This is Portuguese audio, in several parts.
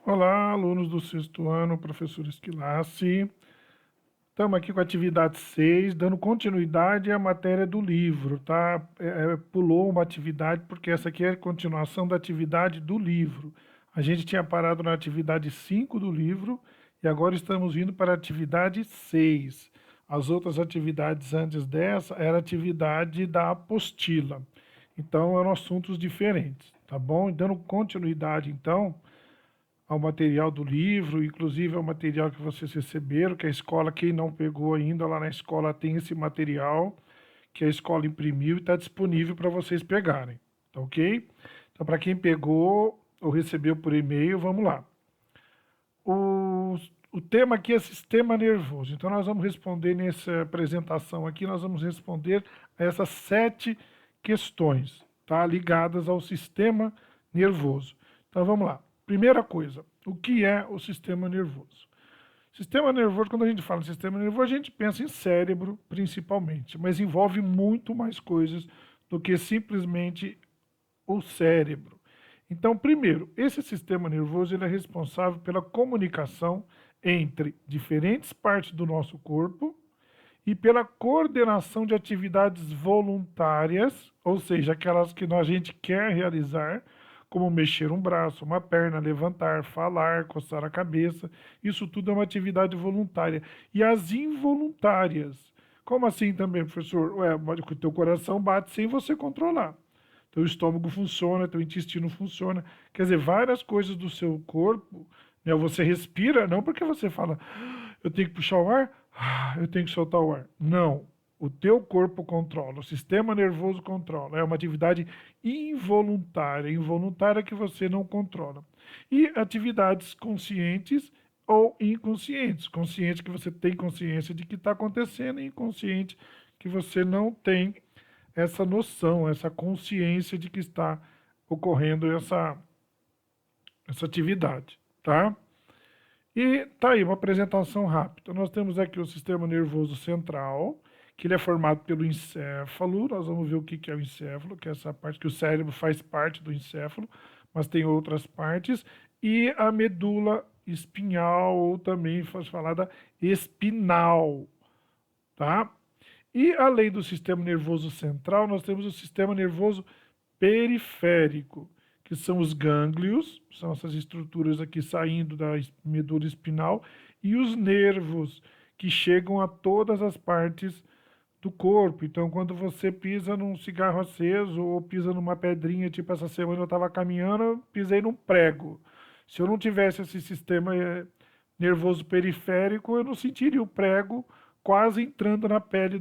Olá, alunos do sexto ano, professor Esquilassi. Estamos aqui com a atividade 6, dando continuidade à matéria do livro, tá? Pulou uma atividade, porque essa aqui é a continuação da atividade do livro. A gente tinha parado na atividade 5 do livro e agora estamos indo para a atividade 6. As outras atividades antes dessa era a atividade da apostila. Então, eram assuntos diferentes, tá bom? Dando continuidade, então, ao material do livro, inclusive ao material que vocês receberam, que a escola, quem não pegou ainda, lá na escola tem esse material que a escola imprimiu e está disponível para vocês pegarem, tá ok? Então, para quem pegou ou recebeu por e-mail, vamos lá. O tema aqui é sistema nervoso, então nós vamos responder nessa apresentação aqui, nós vamos responder a essas 7 questões, tá? Ligadas ao sistema nervoso. Então vamos lá. Primeira coisa, o que é o sistema nervoso? Sistema nervoso, quando a gente fala em sistema nervoso, a gente pensa em cérebro, principalmente, mas envolve muito mais coisas do que simplesmente o cérebro. Então, primeiro, esse sistema nervoso ele é responsável pela comunicação entre diferentes partes do nosso corpo e pela coordenação de atividades voluntárias, ou seja, aquelas que a gente quer realizar, como mexer um braço, uma perna, levantar, falar, coçar a cabeça. Isso tudo é uma atividade voluntária. E as involuntárias. Como assim também, professor? Ué, o teu coração bate sem você controlar. Teu estômago funciona, teu intestino funciona. Quer dizer, várias coisas do seu corpo, né? Você respira, não porque você fala, eu tenho que puxar o ar, eu tenho que soltar o ar. Não. O teu corpo controla, o sistema nervoso controla. É uma atividade involuntária que você não controla. E atividades conscientes ou inconscientes. Consciente que você tem consciência de que está acontecendo, e inconsciente que você não tem essa noção, essa consciência de que está ocorrendo essa atividade, tá? E tá aí uma apresentação rápida. Nós temos aqui o sistema nervoso central, que ele é formado pelo encéfalo. Nós vamos ver o que é o encéfalo, que é essa parte que o cérebro faz parte do encéfalo, mas tem outras partes. E a medula espinhal, ou também faz falada espinal, tá? E além do sistema nervoso central, nós temos o sistema nervoso periférico, que são os gânglios, são essas estruturas aqui saindo da medula espinal, e os nervos, que chegam a todas as partes do corpo. Então, quando você pisa num cigarro aceso ou pisa numa pedrinha, tipo essa semana eu estava caminhando, eu pisei num prego. Se eu não tivesse esse sistema nervoso periférico, eu não sentiria o prego quase entrando na pele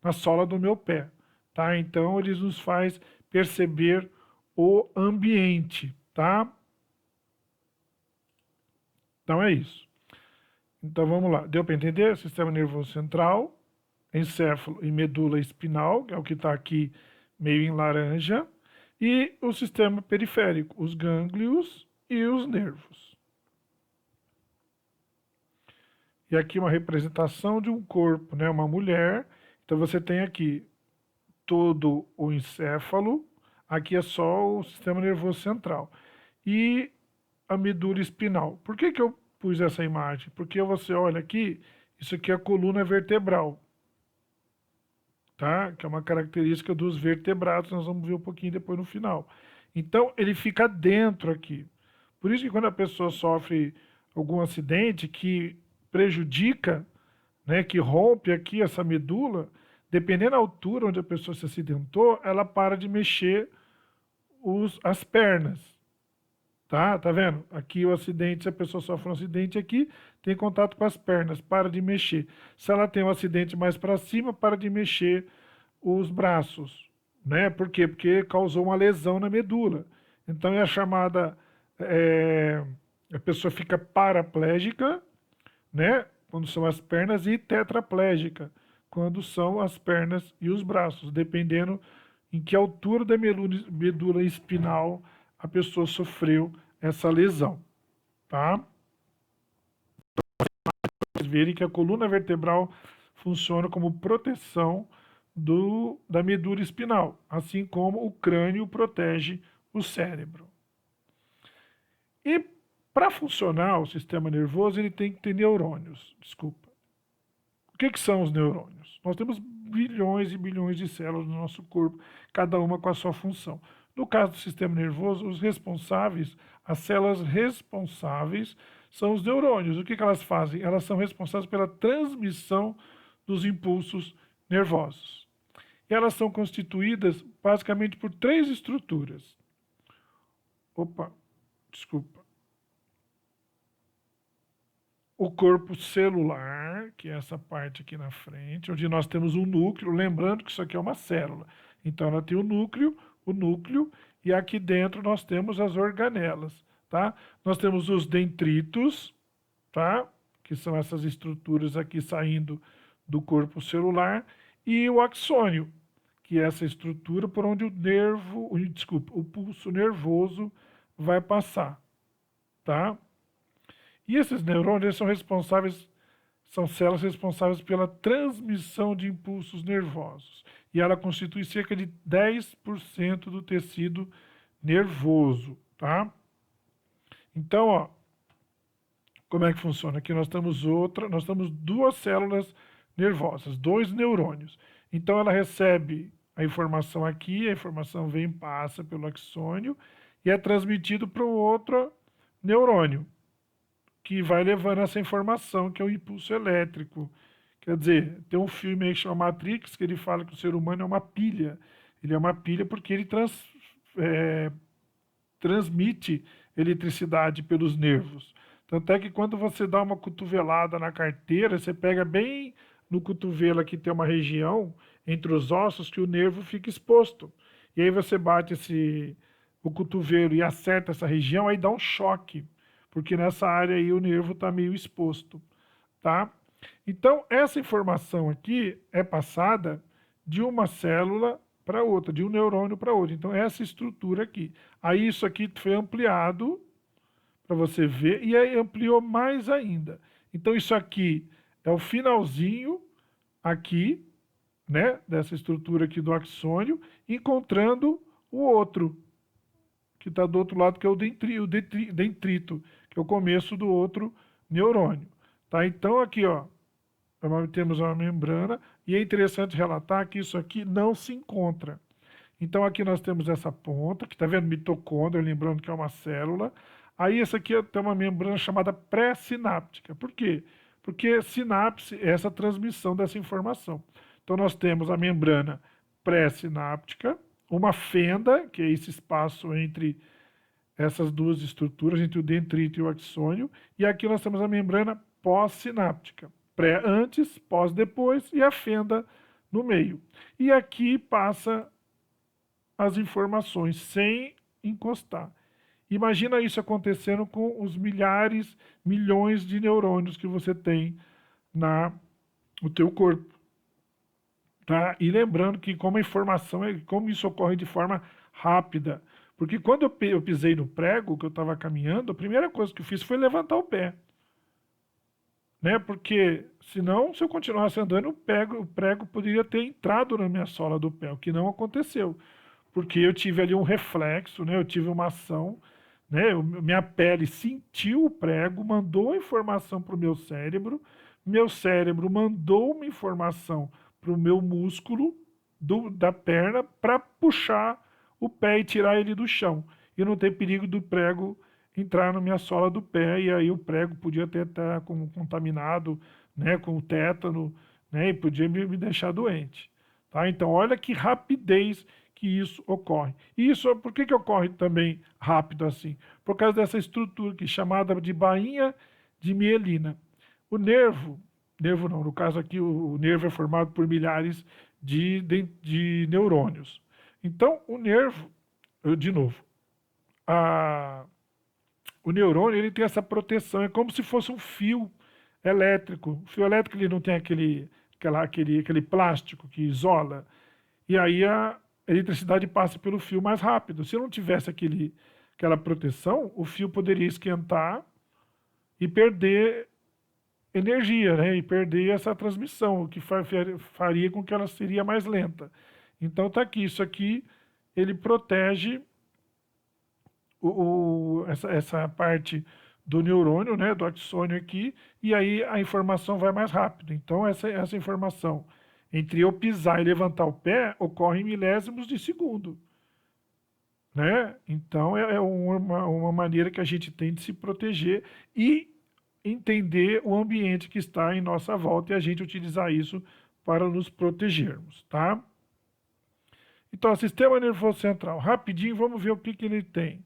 na sola do meu pé, tá? Então, eles nos faz perceber o ambiente, tá? Então é isso. Então vamos lá. Deu para entender? Sistema nervoso central, encéfalo e medula espinal, que é o que está aqui meio em laranja, e o sistema periférico, os gânglios e os nervos. E aqui uma representação de um corpo, né? Uma mulher. Então você tem aqui todo o encéfalo, aqui é só o sistema nervoso central. E a medula espinal. Por que eu pus essa imagem? Porque você olha aqui, isso aqui é a coluna vertebral, tá? Que é uma característica dos vertebrados, nós vamos ver um pouquinho depois no final. Então, ele fica dentro aqui. Por isso que quando a pessoa sofre algum acidente que prejudica, né, que rompe aqui essa medula, dependendo da altura onde a pessoa se acidentou, ela para de mexer as pernas. Tá vendo? Aqui o acidente, se a pessoa sofre um acidente aqui, tem contato com as pernas, para de mexer. Se ela tem um acidente mais para cima, para de mexer os braços, né? Por quê? Porque causou uma lesão na medula. Então é a chamada, a pessoa fica paraplégica, né? Quando são as pernas, e tetraplégica, quando são as pernas e os braços, dependendo em que altura da medula espinal a pessoa sofreu essa lesão, tá? Vocês verem que a coluna vertebral funciona como proteção da medula espinal, assim como o crânio protege o cérebro. E Para funcionar o sistema nervoso, ele tem que ter neurônios. Desculpa. O que são os neurônios? Nós temos bilhões e bilhões de células no nosso corpo, cada uma com a sua função. No caso do sistema nervoso, os responsáveis, as células responsáveis são os neurônios. O que elas fazem? Elas são responsáveis pela transmissão dos impulsos nervosos. E elas são constituídas basicamente por três estruturas. Opa, desculpa. O corpo celular, que é essa parte aqui na frente, onde nós temos um núcleo, lembrando que isso aqui é uma célula. Então ela tem o núcleo, e aqui dentro nós temos as organelas, tá? Nós temos os dendritos, tá? Que são essas estruturas aqui saindo do corpo celular, e o axônio, que é essa estrutura por onde o pulso nervoso vai passar, tá? E esses neurônios são células responsáveis pela transmissão de impulsos nervosos. E ela constitui cerca de 10% do tecido nervoso, tá? Então, ó, como é que funciona? Aqui nós temos duas células nervosas, dois neurônios. Então ela recebe a informação aqui, a informação vem, passa pelo axônio e é transmitido para o outro neurônio, que vai levando essa informação, que é o impulso elétrico. Quer dizer, tem um filme aí que chama Matrix, que ele fala que o ser humano é uma pilha. Ele é uma pilha porque ele transmite eletricidade pelos nervos. Tanto é que quando você dá uma cotovelada na carteira, você pega bem no cotovelo aqui, tem uma região entre os ossos que o nervo fica exposto. E aí você bate o cotovelo e acerta essa região, aí dá um choque, porque nessa área aí o nervo está meio exposto, tá? Então, essa informação aqui é passada de uma célula para outra, de um neurônio para outro. Então, essa estrutura aqui. Aí isso aqui foi ampliado para você ver, e aí ampliou mais ainda. Então, isso aqui é o finalzinho aqui, né, dessa estrutura aqui do axônio, encontrando o outro, que está do outro lado, que é o dendrito, que é o começo do outro neurônio. Tá? Então, aqui, ó, temos uma membrana, e é interessante relatar que isso aqui não se encontra. Então, aqui nós temos essa ponta, que está vendo mitocôndria, lembrando que é uma célula. Aí, essa aqui tem uma membrana chamada pré-sináptica. Por quê? Porque sinapse é essa transmissão dessa informação. Então, nós temos a membrana pré-sináptica, uma fenda, que é esse espaço entre essas duas estruturas, entre o dendrito e o axônio, e aqui nós temos a membrana pós-sináptica, pré antes, pós depois, e a fenda no meio. E aqui passa as informações sem encostar. Imagina isso acontecendo com os milhares, milhões de neurônios que você tem no teu corpo. Tá? E lembrando que como como isso ocorre de forma rápida. Porque quando eu pisei no prego, que eu estava caminhando, a primeira coisa que eu fiz foi levantar o pé. Né? Porque senão, se eu continuasse andando, o prego poderia ter entrado na minha sola do pé, o que não aconteceu. Porque eu tive ali um reflexo, né? Eu tive uma ação, né? Minha pele sentiu o prego, mandou a informação para o meu cérebro mandou uma informação para o meu músculo da perna para puxar o pé e tirar ele do chão. E não ter perigo do prego entrar na minha sola do pé, e aí o prego podia até estar contaminado, né, com o tétano, né, e podia me deixar doente. Tá? Então, olha que rapidez que isso ocorre. E isso, por que ocorre também rápido assim? Por causa dessa estrutura aqui, chamada de bainha de mielina. O nervo não, no caso aqui o nervo é formado por milhares de neurônios. Então, o nervo, de novo, o neurônio ele tem essa proteção, é como se fosse um fio elétrico. O fio elétrico ele não tem aquele plástico que isola, e aí a eletricidade passa pelo fio mais rápido. Se não tivesse aquela proteção, o fio poderia esquentar e perder energia, né? E perder essa transmissão, o que faria com que ela seria mais lenta. Então tá aqui, isso aqui ele protege essa parte do neurônio, né, do axônio aqui, e aí a informação vai mais rápido. Então, essa informação entre eu pisar e levantar o pé ocorre em milésimos de segundo, né? Então, é uma maneira que a gente tem de se proteger e entender o ambiente que está em nossa volta e a gente utilizar isso para nos protegermos, tá? Então, o sistema nervoso central, rapidinho, vamos ver o que ele tem.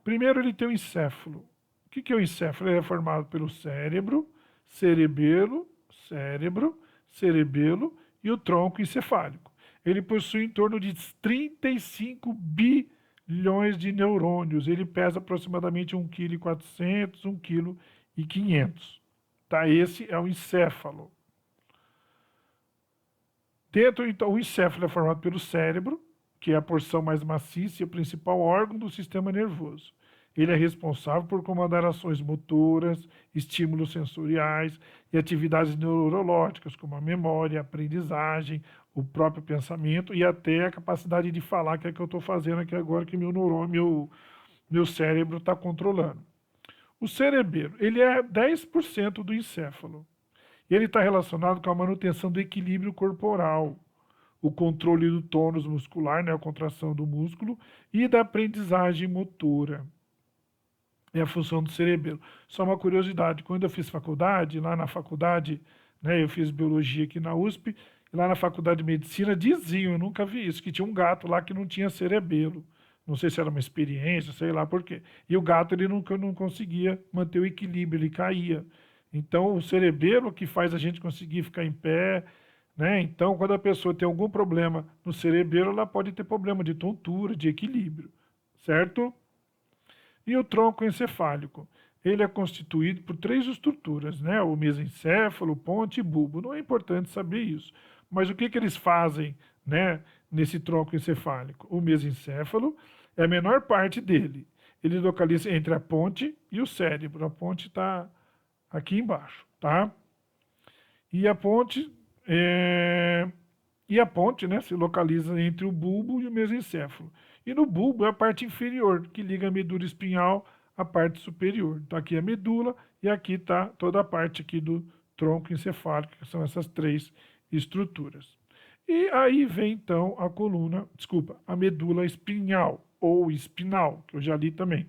Primeiro, ele tem o encéfalo. O que é o encéfalo? Ele é formado pelo cérebro, cerebelo e o tronco encefálico. Ele possui em torno de 35 bilhões de neurônios. Ele pesa aproximadamente 1,4 kg, 1,5 kg. Tá? Esse é o encéfalo. Dentro, então, o encéfalo é formado pelo cérebro, que é a porção mais maciça e o principal órgão do sistema nervoso. Ele é responsável por comandar ações motoras, estímulos sensoriais e atividades neurológicas, como a memória, a aprendizagem, o próprio pensamento e até a capacidade de falar, que é o que eu estou fazendo aqui agora, que meu neurônio, meu cérebro está controlando. O cerebelo, ele é 10% do encéfalo. E ele está relacionado com a manutenção do equilíbrio corporal, o controle do tônus muscular, né, a contração do músculo, e da aprendizagem motora. É a função do cerebelo. Só uma curiosidade, quando eu fiz faculdade, lá na faculdade, né, eu fiz biologia aqui na USP, e lá na faculdade de medicina diziam, eu nunca vi isso, que tinha um gato lá que não tinha cerebelo. Não sei se era uma experiência, sei lá por quê. E o gato ele nunca não conseguia manter o equilíbrio, ele caía. Então o cerebelo que faz a gente conseguir ficar em pé, né? Então quando a pessoa tem algum problema no cerebelo, ela pode ter problema de tontura, de equilíbrio, certo? E o tronco encefálico. Ele é constituído por três estruturas, né? O mesencéfalo, ponte e bulbo. Não é importante saber isso. Mas o que eles fazem, né, nesse tronco encefálico? O mesencéfalo é a menor parte dele. Ele localiza entre a ponte e o cérebro. A ponte está aqui embaixo, tá? E a ponte né, se localiza entre o bulbo e o mesencéfalo. E no bulbo é a parte inferior, que liga a medula espinhal à parte superior. Então aqui é a medula e aqui está toda a parte aqui do tronco encefálico, que são essas três estruturas. E aí vem então a coluna, desculpa, a medula espinhal ou espinal, que eu já li também.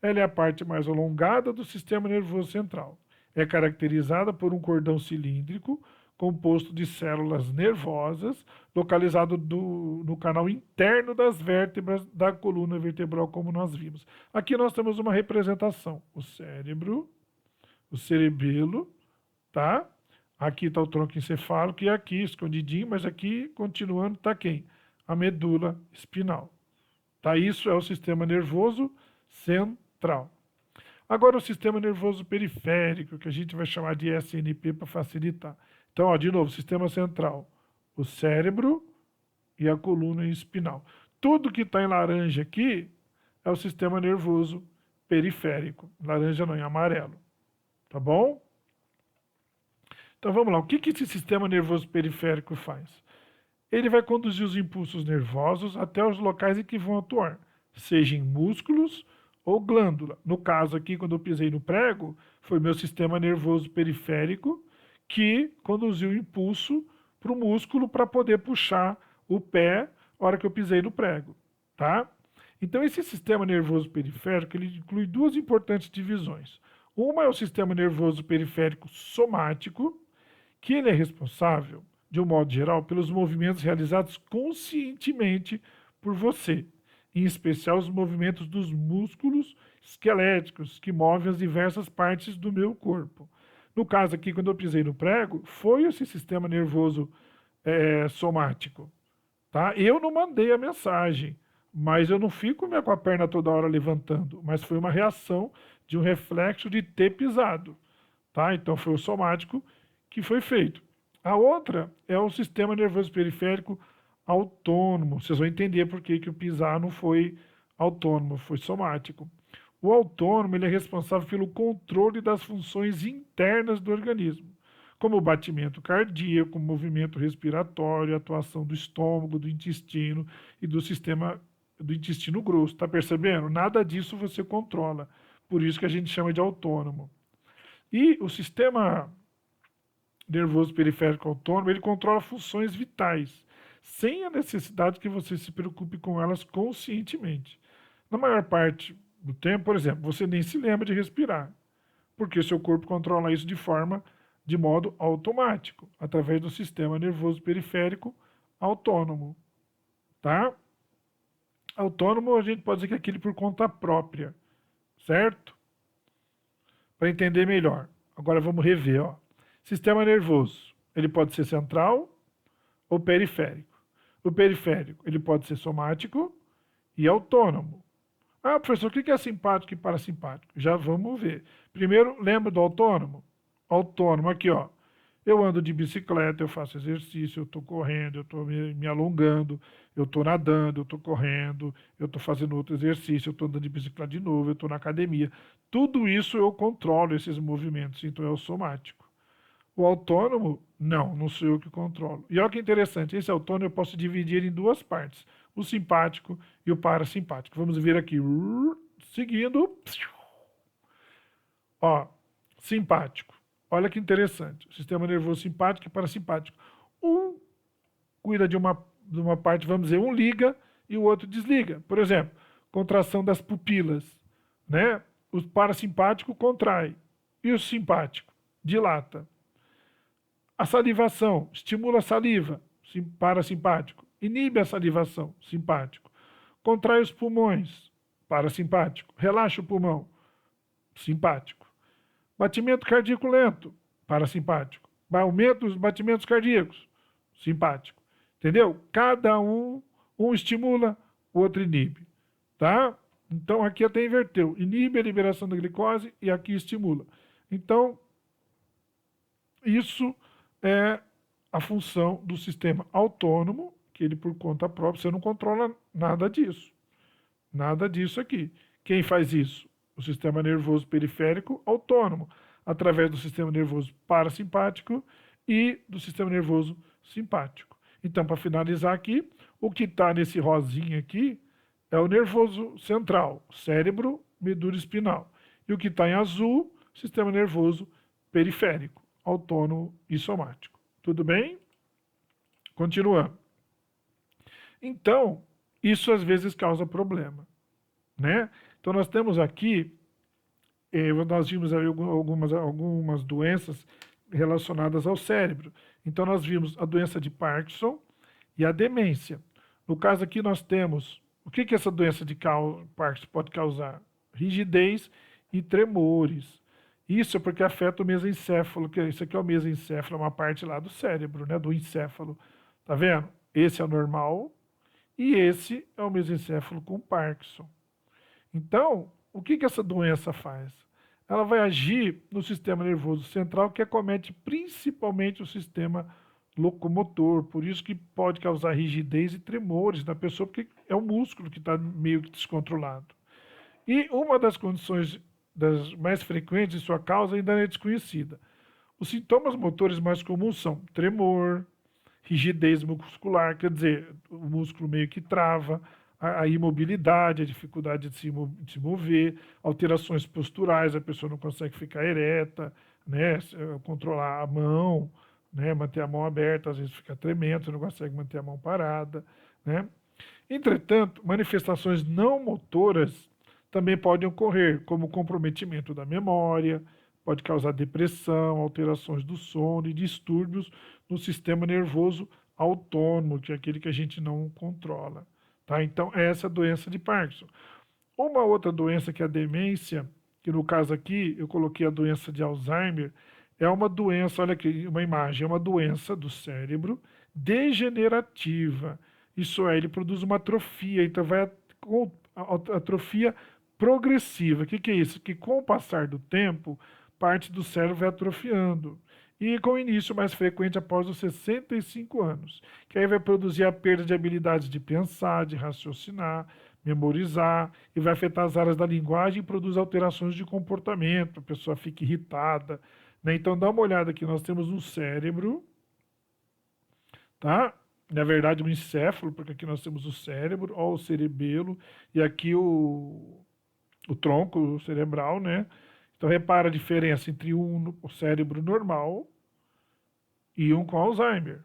Ela é a parte mais alongada do sistema nervoso central. É caracterizada por um cordão cilíndrico composto de células nervosas, localizado no canal interno das vértebras da coluna vertebral, como nós vimos. Aqui nós temos uma representação: o cérebro, o cerebelo, tá? Aqui está o tronco encefálico e aqui escondidinho, mas aqui continuando está quem? A medula espinal. Tá? Isso é o sistema nervoso central. Agora o sistema nervoso periférico, que a gente vai chamar de SNP para facilitar. Então, ó, de novo, sistema central, o cérebro e a coluna espinal. Tudo que está em laranja aqui é o sistema nervoso periférico. Laranja não, em amarelo. Tá bom? Então vamos lá, o que esse sistema nervoso periférico faz? Ele vai conduzir os impulsos nervosos até os locais em que vão atuar, seja em músculos ou glândula. No caso aqui, quando eu pisei no prego, foi meu sistema nervoso periférico que conduziu o impulso para o músculo para poder puxar o pé na hora que eu pisei no prego, tá? Então esse sistema nervoso periférico, ele inclui duas importantes divisões. Uma é o sistema nervoso periférico somático, que ele é responsável, de um modo geral, pelos movimentos realizados conscientemente por você, em especial os movimentos dos músculos esqueléticos que movem as diversas partes do meu corpo. No caso aqui, quando eu pisei no prego, foi esse sistema nervoso somático. Tá? Eu não mandei a mensagem, mas eu não fico com a perna toda hora levantando, mas foi uma reação de um reflexo de ter pisado. Tá? Então foi o somático que foi feito. A outra é o sistema nervoso periférico autônomo. Vocês vão entender por que o pisar não foi autônomo, foi somático. O autônomo ele é responsável pelo controle das funções internas do organismo, como o batimento cardíaco, o movimento respiratório, a atuação do estômago, do intestino e do sistema do intestino grosso, tá percebendo? Nada disso você controla. Por isso que a gente chama de autônomo. E o sistema nervoso periférico autônomo, ele controla funções vitais, sem a necessidade que você se preocupe com elas conscientemente. Na maior parte do tempo, por exemplo, você nem se lembra de respirar, porque seu corpo controla isso de modo automático, através do sistema nervoso periférico autônomo, tá? Autônomo a gente pode dizer que é aquele por conta própria, certo? Para entender melhor. Agora vamos rever, ó. Sistema nervoso, ele pode ser central ou periférico. O periférico, ele pode ser somático e autônomo. Ah, professor, o que é simpático e parasimpático? Já vamos ver. Primeiro, lembra do autônomo? Autônomo, aqui, ó. Eu ando de bicicleta, eu faço exercício, eu estou correndo, eu estou me alongando, eu estou nadando, eu estou correndo, eu estou fazendo outro exercício, eu estou andando de bicicleta de novo, eu estou na academia. Tudo isso eu controlo esses movimentos, então é o somático. O autônomo, não sou eu que controlo. E olha que interessante, esse autônomo eu posso dividir em duas partes, o simpático e o parasimpático. Vamos ver aqui, seguindo. Ó, simpático. Olha que interessante, o sistema nervoso simpático e parasimpático. Um cuida de uma parte, vamos dizer, um liga e o outro desliga. Por exemplo, contração das pupilas, né? O parasimpático contrai e o simpático dilata. A salivação estimula a saliva, parasimpático. Inibe a salivação, simpático. Contrai os pulmões, parasimpático. Relaxa o pulmão, simpático. Batimento cardíaco lento, parasimpático. Aumenta os batimentos cardíacos, simpático. Entendeu? Cada um estimula, o outro inibe. Tá? Então aqui até inverteu. Inibe a liberação da glicose e aqui estimula. Então, isso é a função do sistema autônomo, que ele por conta própria, você não controla nada disso. Nada disso aqui. Quem faz isso? O sistema nervoso periférico autônomo, através do sistema nervoso parasimpático e do sistema nervoso simpático. Então, para finalizar aqui, o que está nesse rosinha aqui é o nervoso central, cérebro, medula espinal. E o que está em azul, sistema nervoso periférico, autônomo e somático. Tudo bem? Continuando. Então, isso às vezes causa problema, né? Então nós temos aqui, nós vimos aí algumas doenças relacionadas ao cérebro. Então nós vimos a doença de Parkinson e a demência. No caso aqui nós temos, o que essa doença de Parkinson pode causar? Rigidez e tremores. Isso é porque afeta o mesencéfalo, que isso aqui é o mesencéfalo, é uma parte lá do cérebro, né, do encéfalo. Tá vendo? Esse é o normal e esse é o mesencéfalo com Parkinson. Então, o que essa doença faz? Ela vai agir no sistema nervoso central, que acomete principalmente o sistema locomotor, por isso que pode causar rigidez e tremores na pessoa, porque é o músculo que está meio que descontrolado. E uma das condições das mais frequentes de sua causa ainda é desconhecida. Os sintomas motores mais comuns são tremor, rigidez muscular, quer dizer, o músculo meio que trava, a imobilidade, a dificuldade de se mover, alterações posturais, a pessoa não consegue ficar ereta, né, controlar a mão, né, manter a mão aberta, às vezes fica tremendo, não consegue manter a mão parada, né. Entretanto, manifestações não motoras também podem ocorrer, como comprometimento da memória, pode causar depressão, alterações do sono e distúrbios no sistema nervoso autônomo, que é aquele que a gente não controla. Tá? Então, essa é a doença de Parkinson. Uma outra doença que é a demência, que no caso aqui eu coloquei a doença de Alzheimer, é uma doença, olha aqui, uma imagem, é uma doença do cérebro degenerativa. Isso é, ele produz uma atrofia, então vai atrofia progressiva. O que é isso? Que com o passar do tempo, parte do cérebro vai atrofiando. E com início mais frequente após os 65 anos, que aí vai produzir a perda de habilidades de pensar, de raciocinar, memorizar, e vai afetar as áreas da linguagem e produz alterações de comportamento, a pessoa fica irritada, né? Então dá uma olhada aqui, nós temos um cérebro, tá? Na verdade, o encéfalo, porque aqui nós temos o cérebro, ó, o cerebelo, e aqui o tronco cerebral, né? Então, repara a diferença entre o cérebro normal e um com Alzheimer.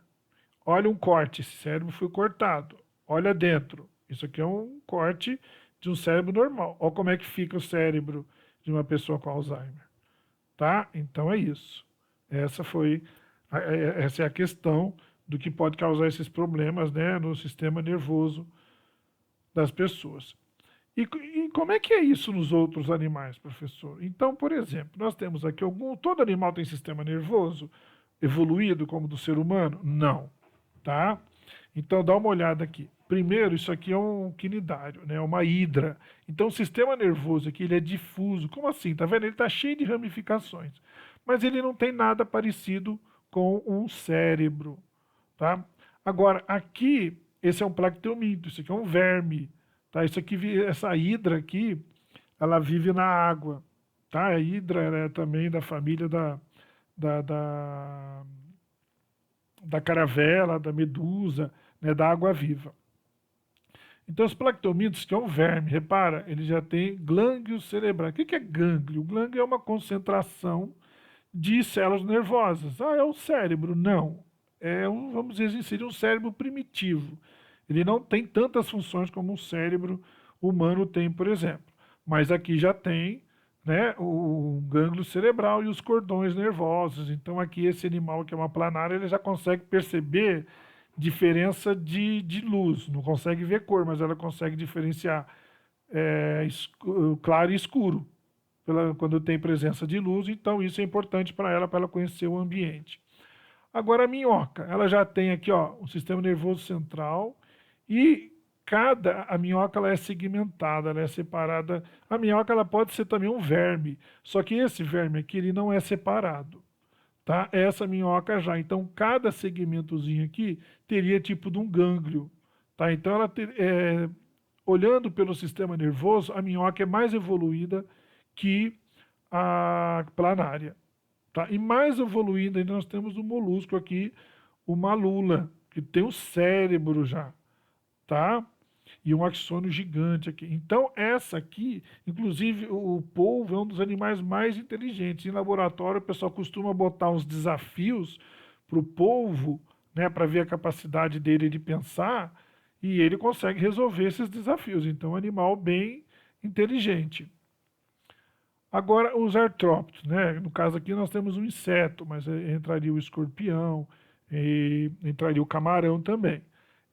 Olha um corte, esse cérebro foi cortado. Olha dentro, isso aqui é um corte de um cérebro normal. Olha como é que fica o cérebro de uma pessoa com Alzheimer, tá? Então é isso. Essa foi, essa é a questão do que pode causar esses problemas, né, no sistema nervoso das pessoas. E como é que é isso nos outros animais, professor? Então, por exemplo, nós temos aqui todo animal tem sistema nervoso evoluído como o do ser humano? Não, tá? Então dá uma olhada aqui. Primeiro, isso aqui é um quinidário, né? Uma hidra. Então o sistema nervoso aqui ele é difuso. Como assim? Tá vendo? Ele está cheio de ramificações. Mas ele não tem nada parecido com um cérebro, tá? Agora, aqui, esse é um placteomínto, isso aqui é um verme, tá? Isso aqui, essa hidra aqui, ela vive na água, tá? A hidra é também da família da, da, da caravela, da medusa, né? Da água-viva. Então, os plactomíntos, que é um verme, repara, ele já tem glânglios cerebrais. O que é gânglio? O gânglio é uma concentração de células nervosas. Ah, é o cérebro? Não. Vamos dizer assim, seria um cérebro primitivo. Ele não tem tantas funções como um cérebro humano tem, por exemplo. Mas aqui já tem, né, o gânglio cerebral e os cordões nervosos. Então aqui esse animal que é uma planária, ele já consegue perceber diferença de luz. Não consegue ver cor, mas ela consegue diferenciar claro e escuro quando tem presença de luz, então isso é importante para ela conhecer o ambiente. Agora a minhoca, ela já tem aqui ó, o sistema nervoso central e a minhoca ela é segmentada, ela é separada. A minhoca ela pode ser também um verme, só que esse verme aqui ele não é separado, tá? Essa minhoca já, então cada segmentozinho aqui teria tipo de um gânglio, tá? Então olhando pelo sistema nervoso, a minhoca é mais evoluída que a planária. Tá? E mais evoluindo ainda nós temos o molusco aqui, o malula, que tem o cérebro já, tá? E um axônio gigante aqui. Então essa aqui, inclusive o polvo é um dos animais mais inteligentes. Em laboratório o pessoal costuma botar uns desafios para o polvo, né, para ver a capacidade dele de pensar, e ele consegue resolver esses desafios. Então é um animal bem inteligente. Agora, os artrópodes, né? No caso aqui nós temos um inseto, mas entraria o escorpião, entraria o camarão também.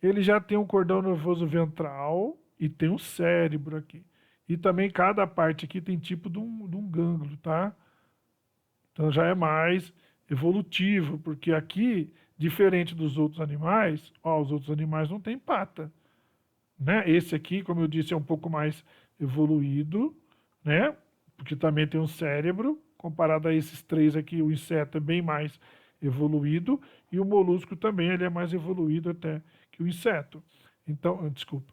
Ele já tem um cordão nervoso ventral e tem um cérebro aqui. E também cada parte aqui tem tipo de um gânglio, tá? Então já é mais evolutivo, porque aqui, diferente dos outros animais, ó, os outros animais não têm pata, né? Esse aqui, como eu disse, é um pouco mais evoluído, né? Porque também tem um cérebro, comparado a esses três aqui, o inseto é bem mais evoluído e o molusco também ele é mais evoluído até que o inseto. Então, desculpa.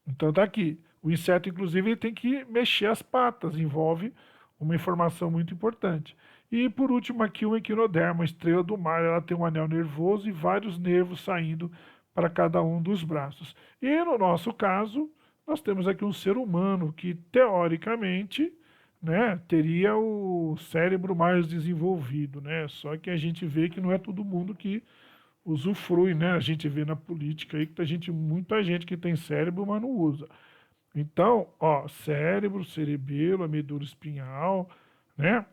Então tá aqui. O inseto, inclusive, ele tem que mexer as patas, envolve uma informação muito importante. E por último aqui o equinoderma, a estrela do mar, ela tem um anel nervoso e vários nervos saindo para cada um dos braços. E no nosso caso, nós temos aqui um ser humano que teoricamente, né, teria o cérebro mais desenvolvido, né? Só que a gente vê que não é todo mundo que usufrui, né? A gente vê na política aí que muita gente que tem cérebro, mas não usa. Então, ó, cérebro, cerebelo, a medula espinhal, né?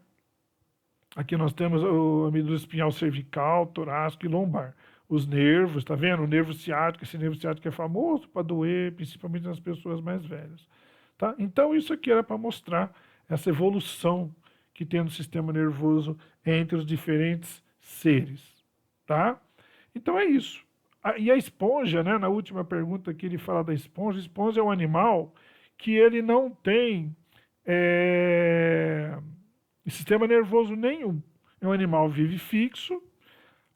Aqui nós temos a medula espinhal cervical, torácica e lombar. Os nervos, tá vendo? O nervo ciático, esse nervo ciático é famoso para doer, principalmente nas pessoas mais velhas. Tá? Então, isso aqui era para mostrar essa evolução que tem no sistema nervoso entre os diferentes seres. Tá? Então, é isso. E a esponja, né, na última pergunta que ele fala da esponja, a esponja é um animal que ele não tem é, sistema nervoso nenhum. É um animal vive fixo,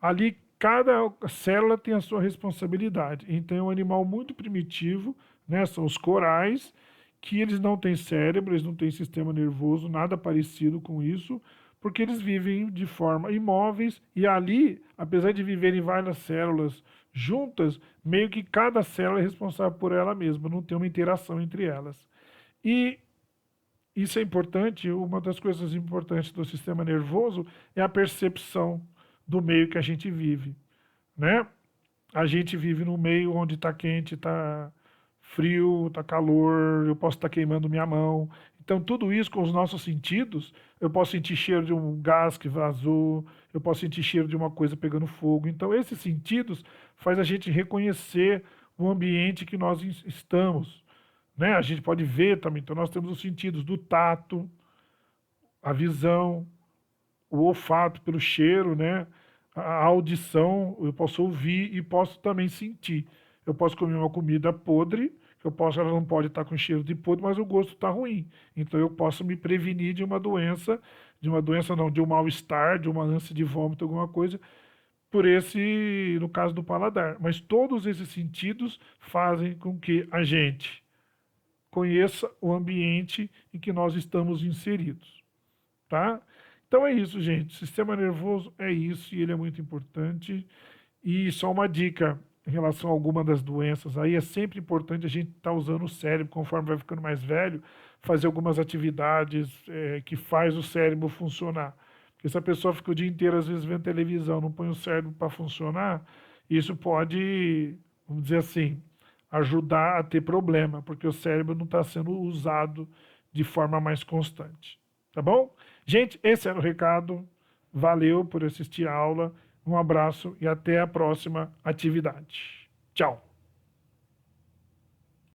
ali cada célula tem a sua responsabilidade. Então é um animal muito primitivo, né? São os corais, que eles não têm cérebro, eles não têm sistema nervoso, nada parecido com isso, porque eles vivem de forma imóveis e ali, apesar de viverem várias células juntas, meio que cada célula é responsável por ela mesma, não tem uma interação entre elas. E isso é importante, uma das coisas importantes do sistema nervoso é a percepção do meio que a gente vive, né? A gente vive num meio onde está quente, está frio, está calor, eu posso estar queimando minha mão. Então, tudo isso com os nossos sentidos, eu posso sentir cheiro de um gás que vazou, eu posso sentir cheiro de uma coisa pegando fogo. Então, esses sentidos faz a gente reconhecer o ambiente que nós estamos, né? A gente pode ver também. Então, nós temos os sentidos do tato, a visão, o olfato pelo cheiro, né? A audição, eu posso ouvir e posso também sentir. Eu posso comer uma comida podre, ela não pode estar com cheiro de podre, mas o gosto está ruim. Então eu posso me prevenir de uma doença não, de um mal-estar, de uma ânsia de vômito, alguma coisa, por esse, no caso do paladar. Mas todos esses sentidos fazem com que a gente conheça o ambiente em que nós estamos inseridos, tá? Então é isso, gente. O sistema nervoso é isso e ele é muito importante. E só uma dica em relação a alguma das doenças aí, é sempre importante a gente estar usando o cérebro conforme vai ficando mais velho, fazer algumas atividades que faz o cérebro funcionar. Porque se a pessoa fica o dia inteiro, às vezes, vendo televisão, não põe o cérebro para funcionar, isso pode, vamos dizer assim, ajudar a ter problema, porque o cérebro não está sendo usado de forma mais constante. Tá bom? Gente, esse era o recado. Valeu por assistir a aula. Um abraço e até a próxima atividade. Tchau!